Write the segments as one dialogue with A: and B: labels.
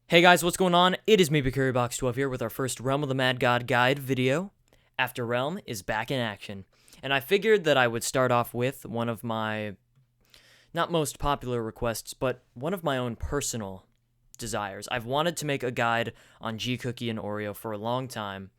A: Hey guys, what's going on? It is me, BigCurryBox12 here with our first Realm of the Mad God guide video. After Realm is back in action. And I figured that I would start off with one of my, not most popular requests, but one of my own personal desires. I've wanted to make a guide on GCookie and Oreo for a long time,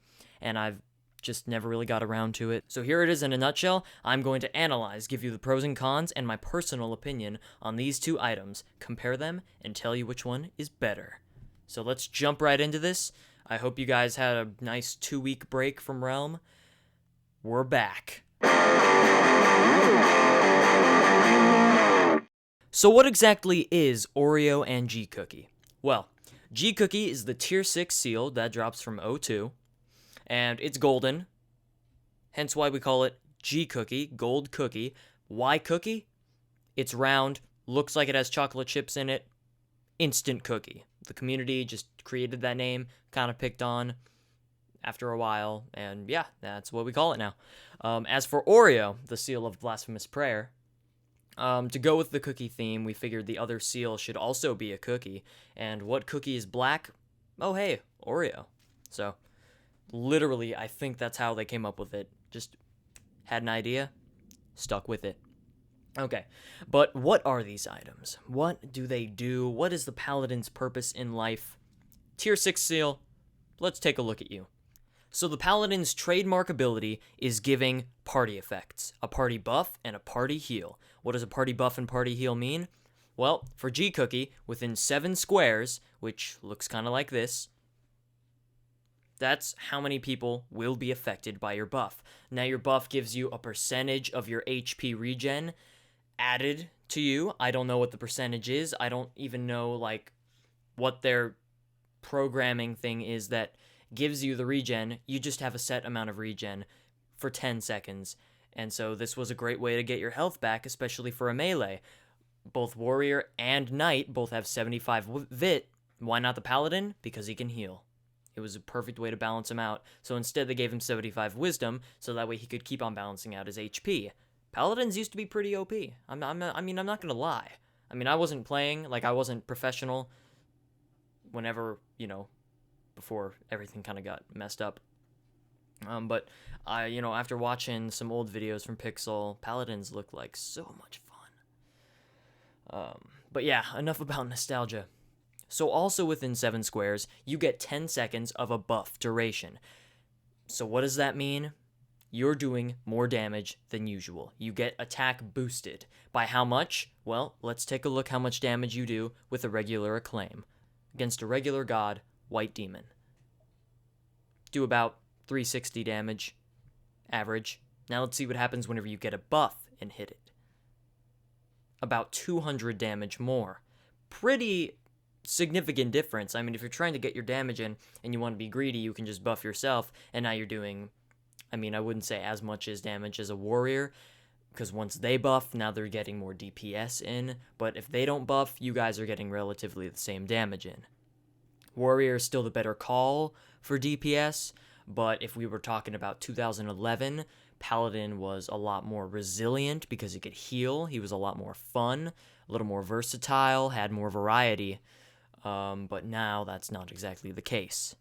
A: and I've just never really got around to it. So here it is in a nutshell. I'm going to analyze, give you the pros and cons, and my personal opinion on these two items, compare them, and tell you which one is better. So let's jump right into this. I hope you guys had a nice 2-week break from Realm. We're back. So what exactly is Oreo and GCookie? Well, GCookie is the Tier 6 seal that drops from O2, and it's golden, hence why we call it GCookie, gold cookie. Why cookie? It's round, looks like it has chocolate chips in it, instant cookie. The community just created that name, kind of picked on after a while, and yeah, that's what we call it now. As for Oreo, the seal of blasphemous prayer, to go with the cookie theme, we figured the other seal should also be a cookie. And what cookie is black? Oh, hey, Oreo. So, literally, I think that's how they came up with it. Just had an idea, stuck with it. Okay, but what are these items? What do they do? What is the Paladin's purpose in life? Tier 6 seal, let's take a look at you. So the Paladin's trademark ability is giving party effects, a party buff and a party heal. What does a party buff and party heal mean? Well, for GCookie, within 7 squares, which looks kind of like this, that's how many people will be affected by your buff. Now your buff gives you a percentage of your HP regen added to you. I don't know what the percentage is. I don't even know like what their programming thing is that gives you the regen. You just have a set amount of regen for 10 seconds. And so this was a great way to get your health back, especially for a melee. Both warrior and knight both have 75 vit. Why not the paladin? Because he can heal. It was a perfect way to balance him out. So instead they gave him 75 wisdom, so that way he could keep on balancing out his HP. Paladins used to be pretty OP. I'm not gonna lie. I mean, I wasn't playing, like I wasn't professional whenever, before everything kind of got messed up. But I, after watching some old videos from Pixel, Paladins look like so much fun. But yeah, enough about nostalgia. So also within 7 squares, you get 10 seconds of a buff duration. So what does that mean? You're doing more damage than usual. You get attack boosted. By how much? Well, let's take a look how much damage you do with a regular acclaim. Against a regular god, White Demon. Do about 360 damage, average. Now let's see what happens whenever you get a buff and hit it. About 200 damage more. Pretty significant difference. I mean, if you're trying to get your damage in and you want to be greedy, you can just buff yourself, and now you're doing, I wouldn't say as much as damage as a warrior, because once they buff, now they're getting more DPS in, but if they don't buff, you guys are getting relatively the same damage in. Warrior is still the better call for DPS, but if we were talking about 2011, Paladin was a lot more resilient because he could heal, he was a lot more fun, a little more versatile, had more variety, but now that's not exactly the case.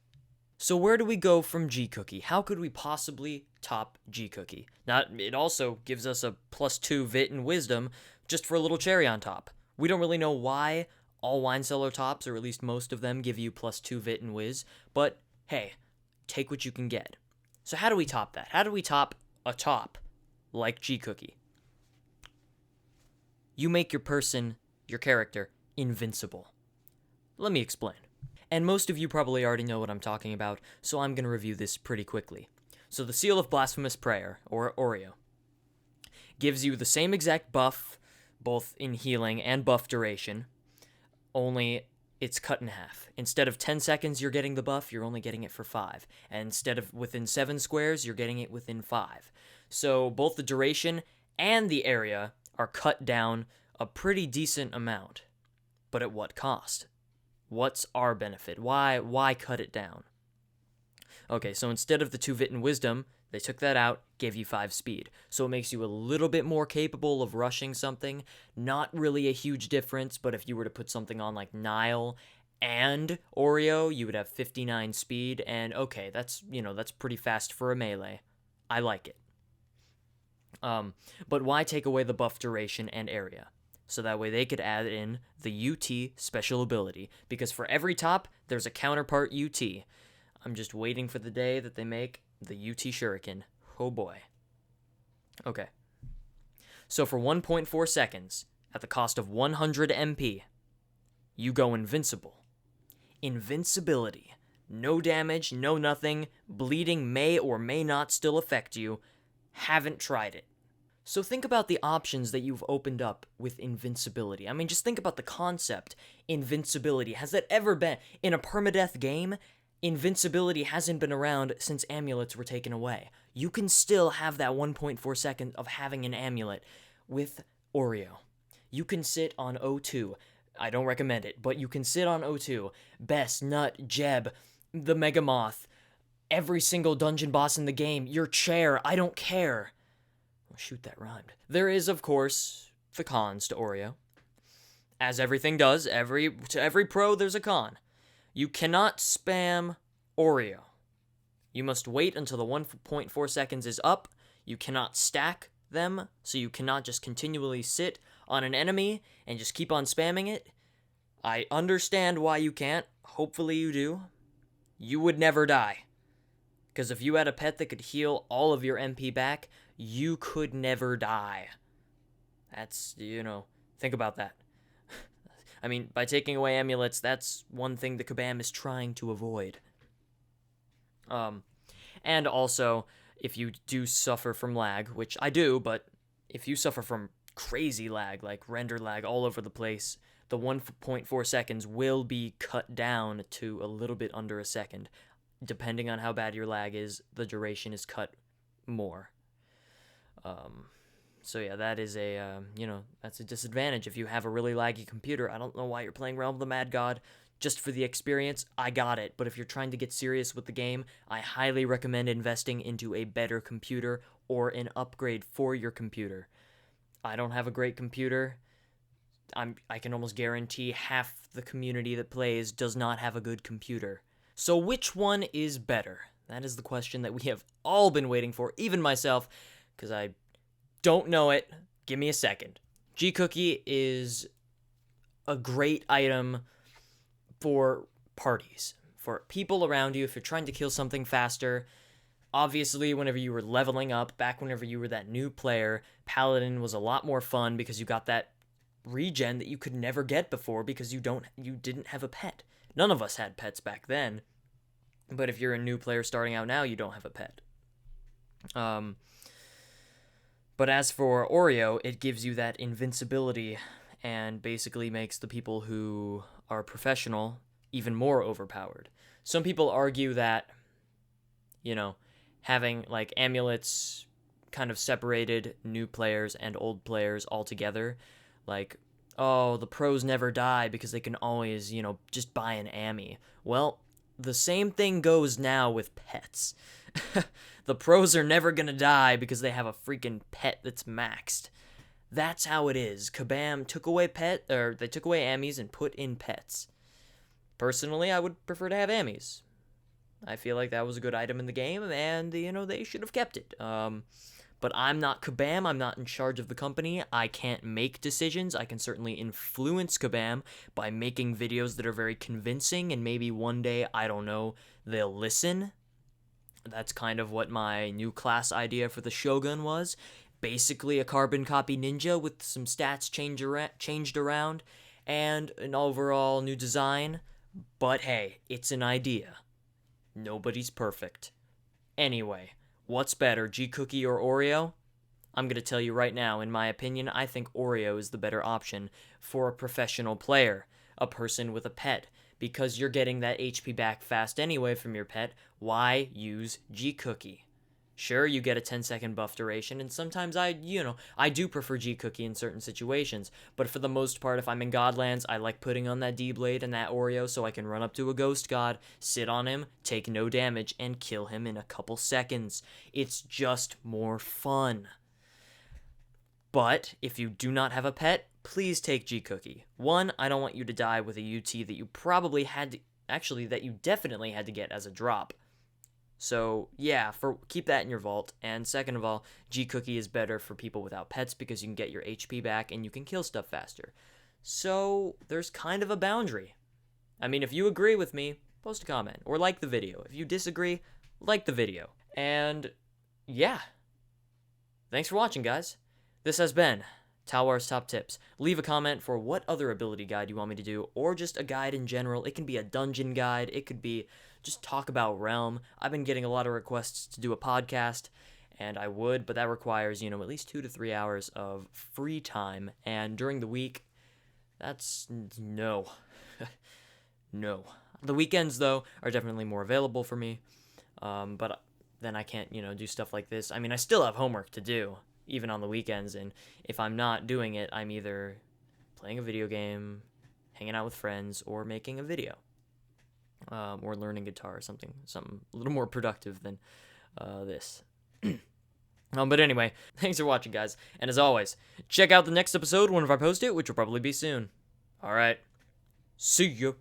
A: So where do we go from GCookie? How could we possibly top GCookie? Now, it also gives us a +2 vit and wisdom just for a little cherry on top. We don't really know why all wine cellar tops, or at least most of them, give you +2 vit and wiz, but hey, take what you can get. So how do we top that? How do we top a top like GCookie? You make your character, invincible. Let me explain. And most of you probably already know what I'm talking about, so I'm going to review this pretty quickly. So the Seal of Blasphemous Prayer, or Oreo, gives you the same exact buff, both in healing and buff duration, only it's cut in half. Instead of 10 seconds you're getting the buff, you're only getting it for 5. And instead of within 7 squares, you're getting it within 5. So both the duration and the area are cut down a pretty decent amount. But at what cost? What's our benefit? Why cut it down? Okay, so instead of the 2 vit and wisdom, they took that out, gave you 5 speed. So it makes you a little bit more capable of rushing something. Not really a huge difference, but if you were to put something on like Nile and Oreo, you would have 59 speed, and okay, that's pretty fast for a melee. I like it. But why take away the buff duration and area? So that way they could add in the UT special ability, because for every top, there's a counterpart UT. I'm just waiting for the day that they make the UT Shuriken. Oh boy. Okay. So for 1.4 seconds, at the cost of 100 MP, you go invincible. Invincibility. No damage, no nothing. Bleeding may or may not still affect you. Haven't tried it. So think about the options that you've opened up with invincibility. I mean, just think about the concept. Invincibility. Has that ever been in a permadeath game? Invincibility hasn't been around since amulets were taken away. You can still have that 1.4 second of having an amulet with Oreo. You can sit on O2. I don't recommend it, but you can sit on O2. Bess, Nut, Jeb, the Megamoth, every single dungeon boss in the game, your chair, I don't care. Oh, shoot, that rhymed. There is, of course, the cons to Oreo. As everything does, to every pro, there's a con. You cannot spam Oreo. You must wait until the 1.4 seconds is up. You cannot stack them, so you cannot just continually sit on an enemy and just keep on spamming it. I understand why you can't. Hopefully you do. You would never die. Because if you had a pet that could heal all of your MP back, you could never die. That's, think about that. I mean, by taking away amulets, that's one thing the Kabam is trying to avoid. And also, if you do suffer from lag, which I do, but if you suffer from crazy lag, like render lag all over the place, the 1.4 seconds will be cut down to a little bit under a second. Depending on how bad your lag is, the duration is cut more. So yeah, that is that's a disadvantage if you have a really laggy computer. I don't know why you're playing Realm of the Mad God. Just for the experience, I got it. But if you're trying to get serious with the game, I highly recommend investing into a better computer or an upgrade for your computer. I don't have a great computer. I can almost guarantee half the community that plays does not have a good computer. So which one is better? That is the question that we have all been waiting for, even myself, because I don't know it. Give me a second. GCookie is a great item for parties, for people around you, if you're trying to kill something faster. Obviously, whenever you were leveling up, back whenever you were that new player, Paladin was a lot more fun because you got that regen that you could never get before because you didn't have a pet. None of us had pets back then, but if you're a new player starting out now, you don't have a pet. But as for Oreo, it gives you that invincibility and basically makes the people who are professional even more overpowered. Some people argue that, having like amulets kind of separated new players and old players altogether. Like, oh, the pros never die because they can always, just buy an Ami. Well, the same thing goes now with pets. The pros are never gonna die because they have a freaking pet that's maxed. That's how it is. Kabam took away they took away Amis and put in pets. Personally, I would prefer to have Amis. I feel like that was a good item in the game, and, they should have kept it. But I'm not Kabam, I'm not in charge of the company, I can't make decisions. I can certainly influence Kabam by making videos that are very convincing, and maybe one day, I don't know, they'll listen. That's kind of what my new class idea for the Shogun was. Basically a carbon copy ninja with some stats changed around, and an overall new design. But hey, it's an idea. Nobody's perfect. Anyway, what's better, GCookie or Oreo? I'm going to tell you right now, in my opinion, I think Oreo is the better option for a professional player, a person with a pet, because you're getting that HP back fast anyway from your pet. Why use GCookie? Sure, you get a 10-second buff duration, and sometimes I do prefer GCookie in certain situations, but for the most part, if I'm in Godlands, I like putting on that D-Blade and that Oreo so I can run up to a Ghost God, sit on him, take no damage, and kill him in a couple seconds. It's just more fun. But if you do not have a pet, please take GCookie. One, I don't want you to die with a UT that you probably had to, actually, that you definitely had to get as a drop. So, yeah, keep that in your vault. And second of all, GCookie is better for people without pets because you can get your HP back and you can kill stuff faster. So, there's kind of a boundary. I mean, if you agree with me, post a comment or like the video. If you disagree, like the video. And, yeah. Thanks for watching, guys. This has been Talwar's Top Tips. Leave a comment for what other ability guide you want me to do, or just a guide in general. It can be a dungeon guide. It could be just talk about Realm. I've been getting a lot of requests to do a podcast, and I would, but that requires, at least 2 to 3 hours of free time, and during the week, that's no. No. The weekends, though, are definitely more available for me, but then I can't, do stuff like this. I mean, I still have homework to do, even on the weekends, and if I'm not doing it, I'm either playing a video game, hanging out with friends, or making a video. Or learning guitar or something a little more productive than this. But anyway, thanks for watching, guys. And as always, check out the next episode whenever I post it, which will probably be soon. Alright, see ya.